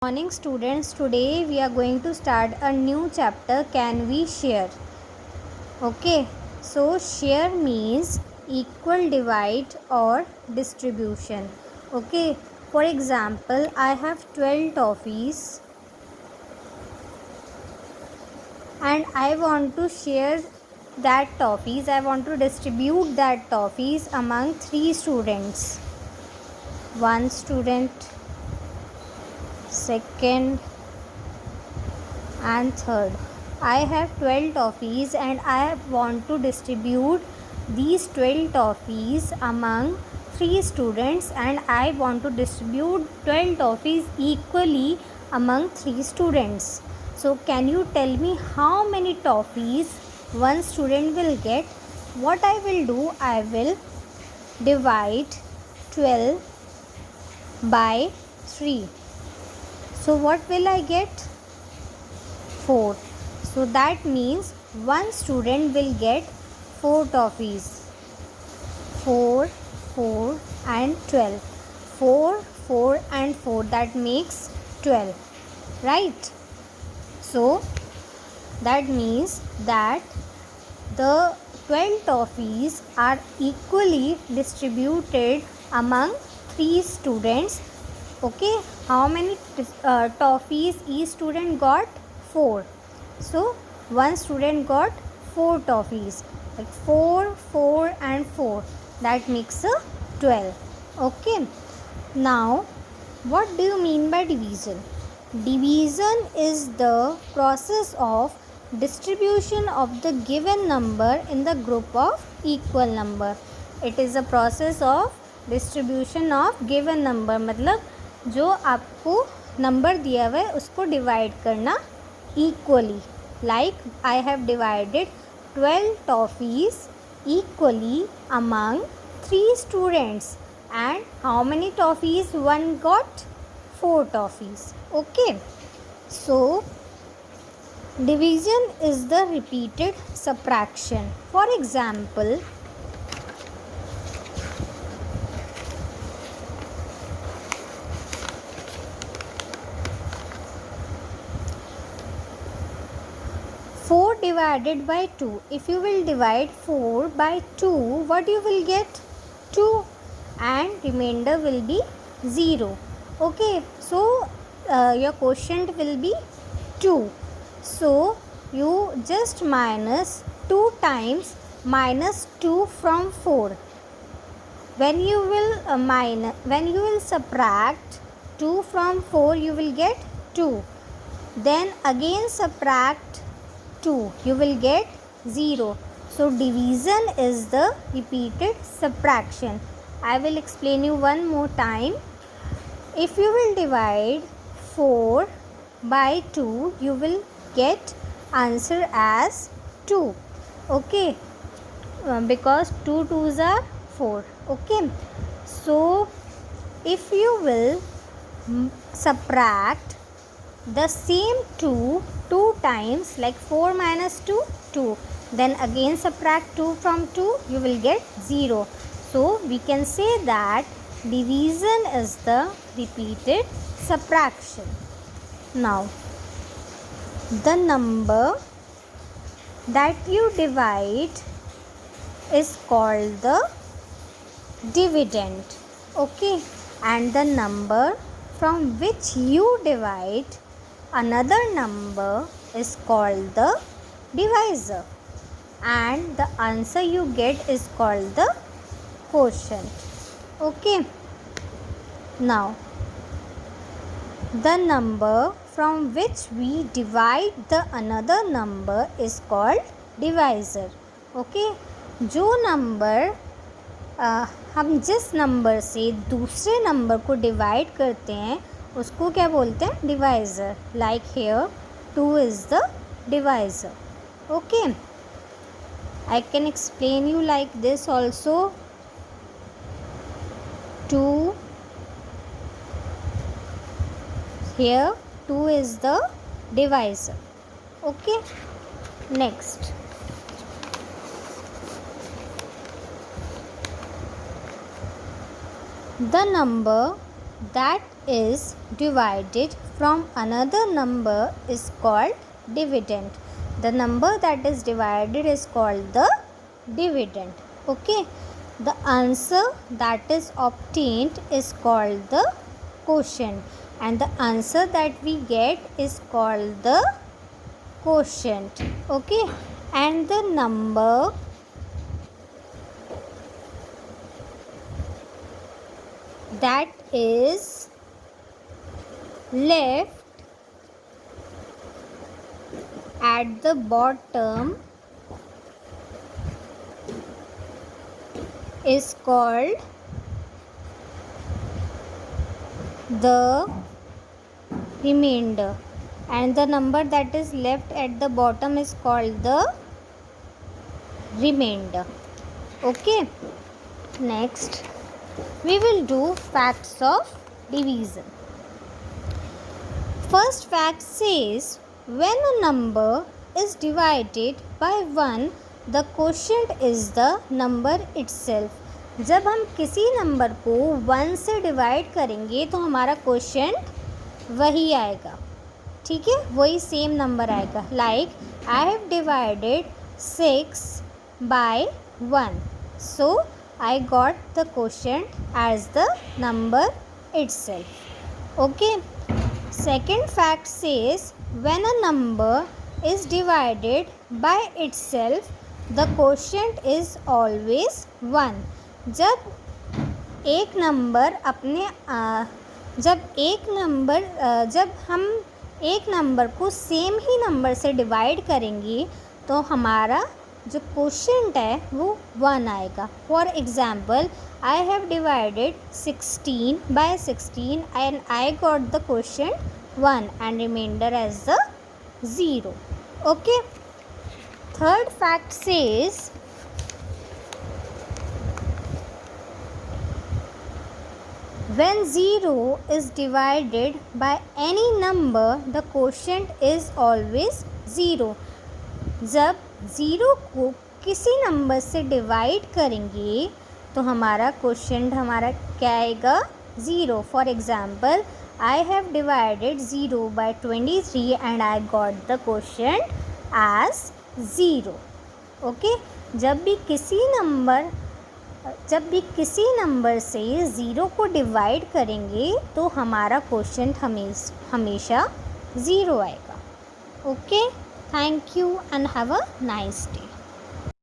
Morning students, today we are going to start a new chapter. Can we share? Okay, so share means equal divide or distribution. Okay, for example, I have 12 toffees and I want to share that toffees. I want to distribute that toffees among 3 students. One student, second and third. I have 12 toffees and I want to distribute these 12 toffees among 3 students, and I want to distribute 12 toffees equally among 3 students. So can you tell me how many toffees one student will get? What I will do, I will divide 12 by 3. So what will I get? 4. So that means one student will get 4 toffees. 4, 4 and 12. 4, 4 and 4, that makes 12. Right? So that means that the 12 toffees are equally distributed among 3 students. Okay, how many toffees each student got? 4. So one student got 4 toffees, like 4, 4 and 4, that makes a 12. Okay, now what do you mean by division? Division is the process of distribution of the given number in the group of equal number. It is a process of distribution of given number, मतलब जो आपको number दिया हुआ है उसको divide करना equally. Like I have divided 12 toffees equally among 3 students, and how many toffees one got? 4 toffees. Okay, so division is the repeated subtraction. For example, 4 divided by 2. If you will divide 4 by 2, what you will get? 2, and remainder will be 0. Okay, so your quotient will be 2. So you just minus 2 times minus 2 from 4. When you will subtract 2 from 4, you will get 2. Then again subtract 2, you will get 0. So division is the repeated subtraction. I will explain you one more time. If you will divide 4 by 2, you will get answer as 2. Okay, because 2 2s are 4. Okay, so if you will subtract the same 2 times, like 4 minus 2, 2, then again subtract 2 from 2, you will get 0. So we can say that division is the repeated subtraction. Now the number that you divide is called the dividend. Okay, and the number from which you divide another number is called the divisor, and the answer you get is called the quotient. Okay, now the number from which we divide the another number is called divisor. Okay, जो number हम जिस number से दूसरे number को divide करते हैं उसको क्या बोलते हैं? Divisor. Like here 2 is the divisor. Okay, I can explain you like this also. 2 here, 2 is the divisor. Okay, next. The number that is divided from another number is called dividend. The number that is divided is called the dividend. Okay, the answer that is obtained is called the quotient, and the answer that we get is called the quotient. Okay, and the number that is left at the bottom is called the remainder, and the number that is left at the bottom is called the remainder. Okay, next we will do facts of division. First fact says, when a number is divided by 1, the quotient is the number itself. जब हम किसी number को 1 से divide करेंगे तो हमारा quotient वही आएगा. ठीक है, वही सेम नंबर आएगा. Like I have divided 6 by 1, so I got the quotient as the number itself. Okay, second fact says, when a number is divided by itself, the quotient is always 1. जब हम एक number को same ही number से divide करेंगे तो हमारा जो quotient है वो 1 आएगा. For example, I have divided 16 by 16 and I got the quotient 1 and remainder as the 0. Okay. Third fact says, when 0 is divided by any number, the quotient is always 0. जब 0 को किसी नंबर से divide करेंगे तो हमारा quotient हमारा क्या आएगा? 0. For example, I have divided 0 by 23 and I got the quotient as 0. Okay, जब भी किसी नंबर से 0 को डिवाइड करेंगे तो हमारा क्वोशिएंट हमेशा 0 आएगा. Okay, thank you and have a nice day.